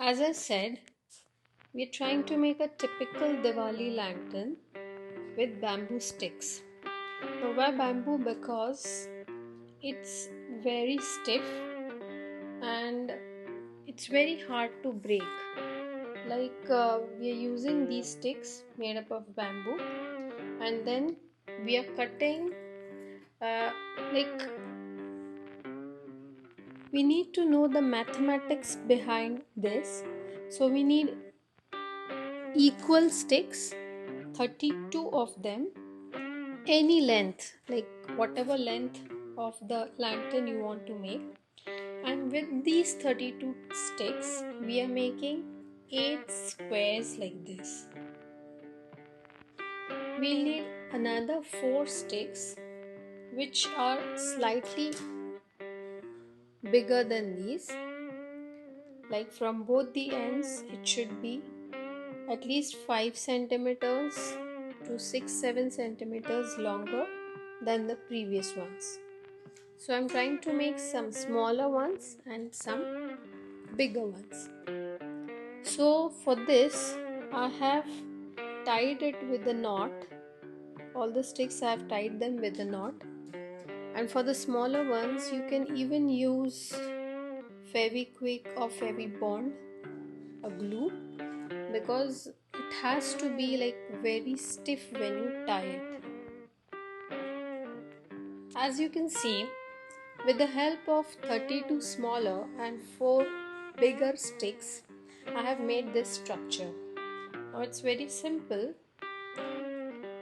As I said, we're trying to make a typical Diwali lantern with bamboo sticks. Now, why bamboo? Because it's very stiff and it's very hard to break. We are using these sticks made up of bamboo, and then we are cutting. Uh, like we need to know the mathematics behind this, so we need equal sticks, 32 of them, any length, like whatever length of the lantern you want to make. And with these 32 sticks we are making 8 squares like this. We'll need another 4 sticks which are slightly bigger than these, like from both the ends it should be at least 5 centimeters to 6-7 centimeters longer than the previous ones. So I'm trying to make some smaller ones and some bigger ones. So for this I have tied it with a knot. All the sticks I have tied them with a knot. And for the smaller ones you can even use Fevikwik or Fevibond, a glue, because it has to be like very stiff when you tie it. As you can see, with the help of 32 smaller and 4 bigger sticks, I have made this structure. Now it's very simple.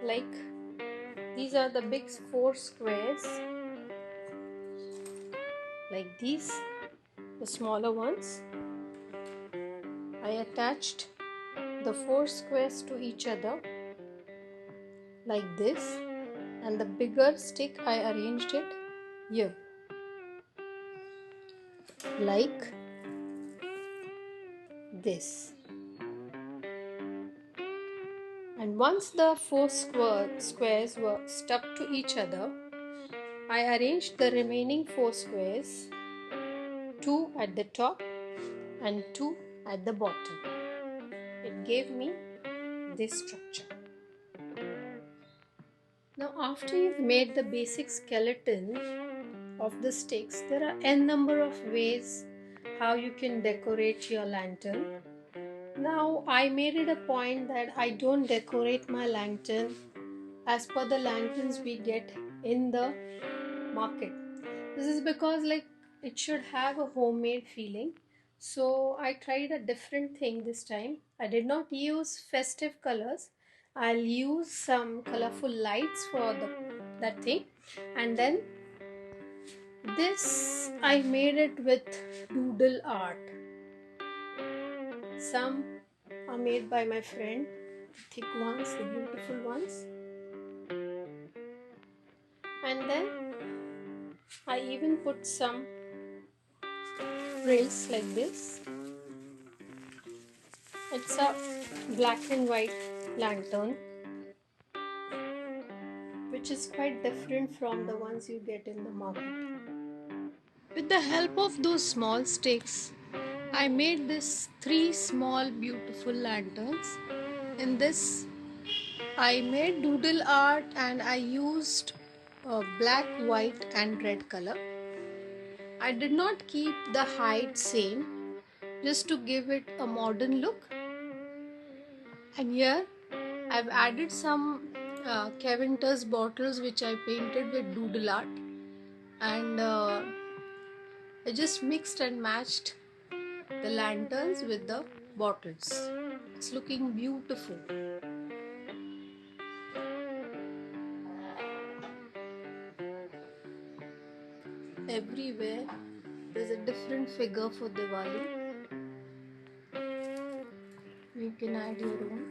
Like these are the big 4 squares, like these, the smaller ones. I attached the 4 squares to each other like this, and the bigger stick I arranged it here like this. And once the 4 squares were stuck to each other, I arranged the remaining 4 squares, 2 at the top and 2 at the bottom. It gave me this structure. Now after you've made the basic skeleton of the sticks, there are n number of ways how you can decorate your lantern. Now I made it a point that I don't decorate my lantern as per the lanterns we get in the market. This is because it should have a homemade feeling. So I tried a different thing this time. I did not use festive colors. I'll use some colorful lights for that thing. And then this I made it with doodle art. Some are made by my friend, thick ones, the beautiful ones. And then I even put some frills like this. It's a black and white lantern, which is quite different from the ones you get in the market. With the help of those small sticks, I made this 3 small beautiful lanterns. In this, I made doodle art and I used black, white and red color. I did not keep the height same, just to give it a modern look. And here I've added some Caventer's bottles which I painted with doodle art, and I just mixed and matched the lanterns with the bottles. It's looking beautiful. Everywhere there's a different figure for Diwali. You can add your own.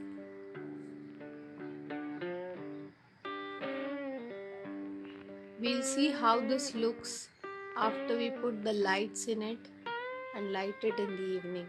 We'll see how this looks after we put the lights in it and light it in the evening.